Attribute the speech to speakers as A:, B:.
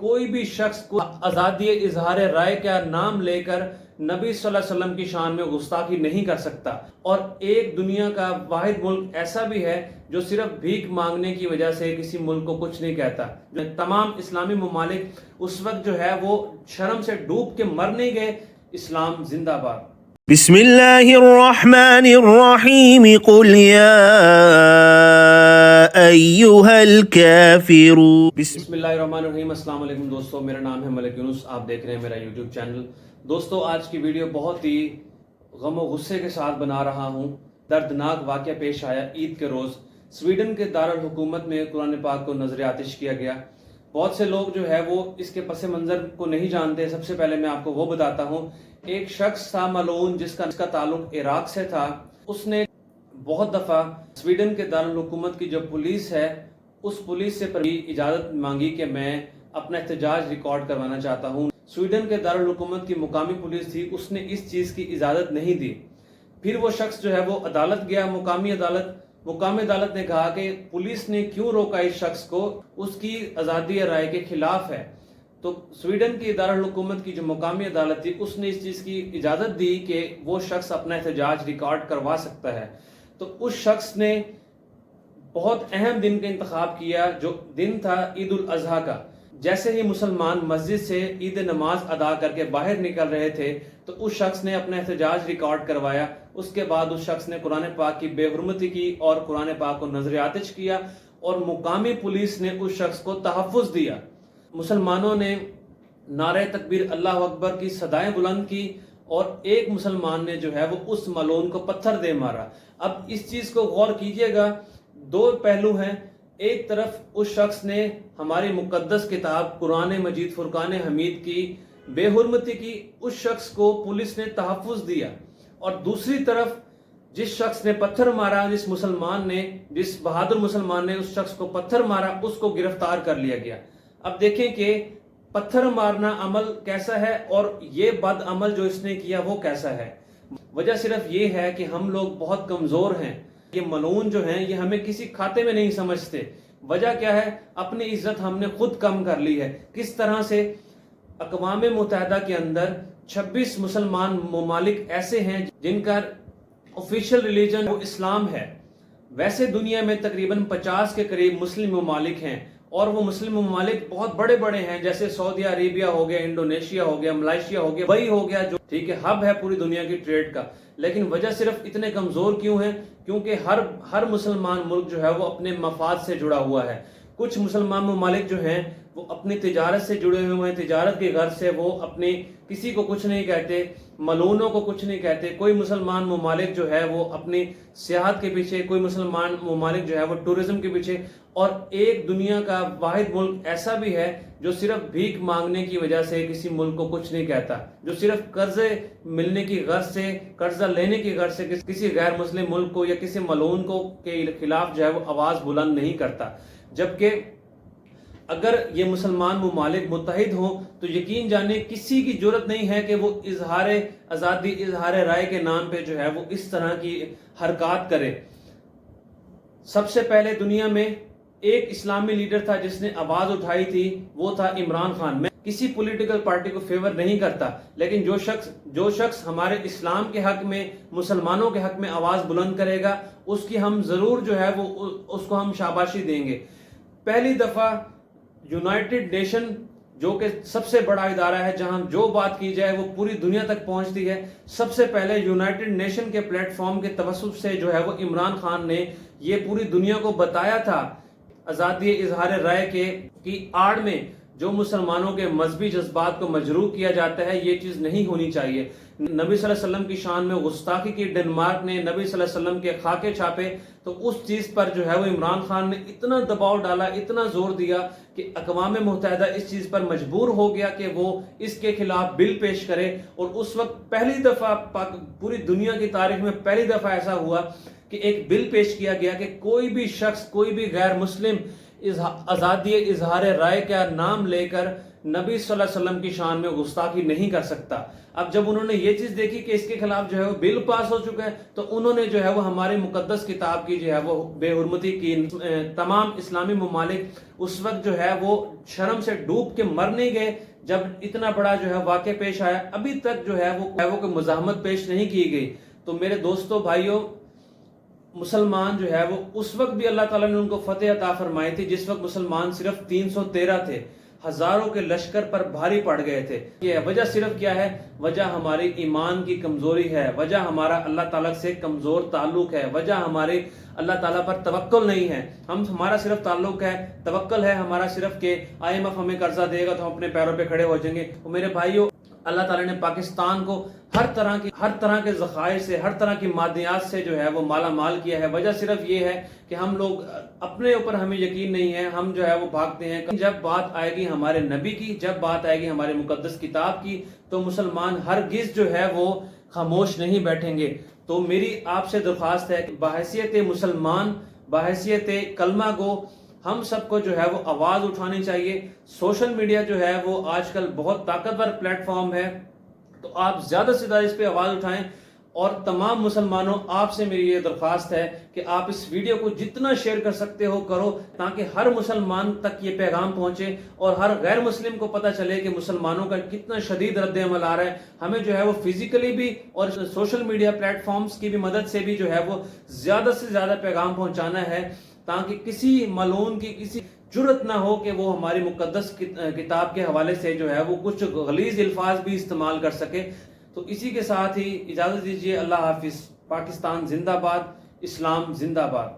A: کوئی بھی شخص کو آزادی اظہار رائے کا نام لے کر نبی صلی اللہ علیہ وسلم کی شان میں گستاخی نہیں کر سکتا، اور ایک دنیا کا واحد ملک ایسا بھی ہے جو صرف بھیک مانگنے کی وجہ سے کسی ملک کو کچھ نہیں کہتا۔ تمام اسلامی ممالک اس وقت جو ہے وہ شرم سے ڈوب کے مر نہیں گئے۔ اسلام زندہ باد۔
B: بسم اللہ الرحمن الرحیم قل یا ایہا الکافرون۔
A: بسم اللہ الرحمن الرحیم۔ السلام علیکم دوستو، میرا نام ہے ملک یونس، آپ دیکھ رہے ہیں میرا یوٹیوب چینل۔ دوستو آج کی ویڈیو بہت ہی غم و غصے کے ساتھ بنا رہا ہوں۔ دردناک واقعہ پیش آیا عید کے روز، سویڈن کے دارالحکومت میں قرآن پاک کو نذر آتش کیا گیا۔ بہت سے لوگ جو ہے وہ اس کے پس منظر کو نہیں جانتے۔ سب سے پہلے میں آپ کو وہ بتاتا ہوں، ایک شخص تھا ملعون جس کا تعلق عراق سے تھا۔ اس نے بہت دفعہ سویڈن کے دارالحکومت کی جو پولیس ہے اس پولیس سے اجازت مانگی کہ میں اپنا احتجاج ریکارڈ کروانا چاہتا ہوں۔ سویڈن کے دارالحکومت کی مقامی پولیس تھی، اس نے اس چیز کی اجازت نہیں دی۔ پھر وہ شخص جو ہے وہ عدالت گیا، مقامی عدالت نے کہا کہ پولیس نے کیوں روکا اس شخص کو، اس کی آزادی رائے کے خلاف ہے۔ تو سویڈن کی دارالحکومت کی جو مقامی عدالت تھی اس نے اس چیز کی اجازت دی کہ وہ شخص اپنا احتجاج ریکارڈ کروا سکتا ہے۔ تو اس شخص نے بہت اہم دن کا انتخاب کیا، جو دن تھا عید الاضحیٰ کا۔ جیسے ہی مسلمان مسجد سے عید نماز ادا کر کے باہر نکل رہے تھے تو اس شخص نے اپنا احتجاج ریکارڈ کروایا۔ اس کے بعد اس شخص نے قرآن پاک کی بے حرمتی کی اور قرآن پاک کو نذر آتش کیا، اور مقامی پولیس نے اس شخص کو تحفظ دیا۔ مسلمانوں نے نعرہ تکبیر اللہ اکبر کی صدائیں بلند کی، اور ایک مسلمان نے جو ہے وہ اس ملعون کو پتھر دے مارا۔ اب اس چیز کو غور کیجئے گا، دو پہلو ہیں۔ ایک طرف اس شخص نے ہماری مقدس کتاب قرآن مجید فرقان حمید کی بے حرمتی کی، اس شخص کو پولیس نے تحفظ دیا، اور دوسری طرف جس شخص نے پتھر مارا، جس بہادر مسلمان نے اس شخص کو پتھر مارا، اس کو گرفتار کر لیا گیا۔ اب دیکھیں کہ پتھر مارنا عمل کیسا ہے اور یہ بد عمل جو اس نے کیا وہ کیسا ہے۔ وجہ صرف یہ ہے کہ ہم لوگ بہت کمزور ہیں۔ یہ ملعون جو ہیں یہ ہمیں کسی کھاتے میں نہیں سمجھتے۔ وجہ کیا ہے؟ اپنی عزت ہم نے خود کم کر لی ہے۔ کس طرح سے؟ اقوام متحدہ کے اندر 26 مسلمان ممالک ایسے ہیں جن کا آفیشیل ریلیجن وہ اسلام ہے۔ ویسے دنیا میں تقریباً 50 کے قریب مسلم ممالک ہیں، اور وہ مسلم ممالک بہت بڑے بڑے ہیں، جیسے سعودی عربیہ ہو گیا، انڈونیشیا ہو گیا، ملائیشیا ہو گیا، دبئی ہو گیا، جو ٹھیک ہے ہب ہے پوری دنیا کی ٹریڈ کا۔ لیکن وجہ صرف اتنے کمزور کیوں ہیں؟ کیونکہ ہر مسلمان ملک جو ہے وہ اپنے مفاد سے جڑا ہوا ہے۔ کچھ مسلمان ممالک جو ہیں وہ اپنی تجارت سے جڑے ہوئے ہیں، تجارت کے غرض سے وہ اپنی کسی کو کچھ نہیں کہتے، ملعونوں کو کچھ نہیں کہتے۔ کوئی مسلمان ممالک جو ہے وہ اپنی سیاحت کے پیچھے، کوئی مسلمان ممالک جو ہے وہ ٹورزم کے پیچھے، اور ایک دنیا کا واحد ملک ایسا بھی ہے جو صرف بھیک مانگنے کی وجہ سے کسی ملک کو کچھ نہیں کہتا، جو صرف قرضے ملنے کی غرض سے، قرضہ لینے کی غرض سے کسی غیر مسلم ملک کو یا کسی ملعون کو کے خلاف جو ہے وہ آواز بلند نہیں کرتا۔ جبکہ اگر یہ مسلمان ممالک متحد ہوں تو یقین جانے کسی کی جرت نہیں ہے کہ وہ آزادی اظہار رائے کے نام پہ جو ہے وہ اس طرح کی حرکات کرے۔ سب سے پہلے دنیا میں ایک اسلامی لیڈر تھا جس نے آواز اٹھائی تھی، وہ تھا عمران خان۔ میں کسی پولیٹیکل پارٹی کو فیور نہیں کرتا، لیکن جو شخص ہمارے اسلام کے حق میں، مسلمانوں کے حق میں آواز بلند کرے گا، اس کی ہم ضرور جو ہے وہ اس کو ہم شاباشی دیں گے۔ پہلی دفعہ یونائٹڈ نیشن، جو کہ سب سے بڑا ادارہ ہے جہاں جو بات کی جائے وہ پوری دنیا تک پہنچتی ہے، سب سے پہلے یونائٹڈ نیشن کے پلیٹ فارم کے توسط سے جو ہے وہ عمران خان نے یہ پوری دنیا کو بتایا تھا، آزادی اظہار رائے کی آڑ میں جو مسلمانوں کے مذہبی جذبات کو مجروح کیا جاتا ہے، یہ چیز نہیں ہونی چاہیے۔ نبی صلی اللہ علیہ وسلم کی شان میں گستاخی کی، ڈنمارک نے نبی صلی اللہ علیہ وسلم کے خاکے چھاپے، تو اس چیز پر جو ہے وہ عمران خان نے اتنا دباؤ ڈالا، اتنا زور دیا کہ اقوام متحدہ اس چیز پر مجبور ہو گیا کہ وہ اس کے خلاف بل پیش کرے۔ اور اس وقت پہلی دفعہ پوری دنیا کی تاریخ میں پہلی دفعہ ایسا ہوا کہ ایک بل پیش کیا گیا کہ کوئی بھی شخص، کوئی بھی غیر مسلم آزادی اظہار رائے کا نام لے کر نبی صلی اللہ علیہ وسلم کی شان میں گستاخی نہیں کر سکتا۔ اب جب انہوں نے یہ چیز دیکھی کہ اس کے خلاف جو ہے وہ بل پاس ہو چکا ہے تو انہوں نے جو ہے وہ ہماری مقدس کتاب کی جو ہے وہ بے حرمتی کی۔ تمام اسلامی ممالک اس وقت جو ہے وہ شرم سے ڈوب کے مر نہیں گئے جب اتنا بڑا جو ہے واقعہ پیش آیا، ابھی تک جو ہے وہ کوئی مزاحمت پیش نہیں کی گئی۔ تو میرے دوستوں بھائیوں، مسلمان جو ہے وہ اس وقت بھی اللہ تعالیٰ نے ان کو فتح عطا فرمائی تھی جس وقت مسلمان صرف 313 تھے، ہزاروں کے لشکر پر بھاری پڑ گئے تھے۔ یہ وجہ صرف کیا ہے؟ وجہ ہماری ایمان کی کمزوری ہے، وجہ ہمارا اللہ تعالیٰ سے کمزور تعلق ہے، وجہ ہماری اللہ تعالیٰ پر توکل نہیں ہے۔ ہمارا صرف تعلق ہے، توکل ہے ہمارا صرف کہ IMF ہمیں قرضہ دے گا تو ہم اپنے پیروں پہ کھڑے ہو جائیں گے۔ میرے بھائیوں، اللہ تعالیٰ نے پاکستان کو ہر طرح کے ذخائر سے، ہر طرح کی معدنیات سے جو ہے وہ مالا مال کیا ہے۔ وجہ صرف یہ ہے کہ ہم لوگ اپنے اوپر ہمیں یقین نہیں ہے، ہم جو ہے وہ بھاگتے ہیں۔ جب بات آئے گی ہمارے نبی کی، جب بات آئے گی ہمارے مقدس کتاب کی، تو مسلمان ہرگز جو ہے وہ خاموش نہیں بیٹھیں گے۔ تو میری آپ سے درخواست ہے کہ بحیثیت مسلمان، بحیثیت کلمہ گو، ہم سب کو جو ہے وہ آواز اٹھانی چاہیے۔ سوشل میڈیا جو ہے وہ آج کل بہت طاقتور پلیٹ فارم ہے، تو آپ زیادہ سے زیادہ اس پہ آواز اٹھائیں۔ اور تمام مسلمانوں، آپ سے میری یہ درخواست ہے کہ آپ اس ویڈیو کو جتنا شیئر کر سکتے ہو کرو، تاکہ ہر مسلمان تک یہ پیغام پہنچے اور ہر غیر مسلم کو پتہ چلے کہ مسلمانوں کا کتنا شدید رد عمل آ رہا ہے۔ ہمیں جو ہے وہ فزیکلی بھی اور سوشل میڈیا پلیٹ فارمز کی بھی مدد سے بھی جو ہے وہ زیادہ سے زیادہ پیغام پہنچانا ہے، تاکہ کسی ملعون کی کسی جرت نہ ہو کہ وہ ہماری مقدس کتاب کے حوالے سے جو ہے وہ کچھ غلیظ الفاظ بھی استعمال کر سکے۔ تو اسی کے ساتھ ہی اجازت دیجیے، اللہ حافظ۔ پاکستان زندہ باد، اسلام زندہ باد۔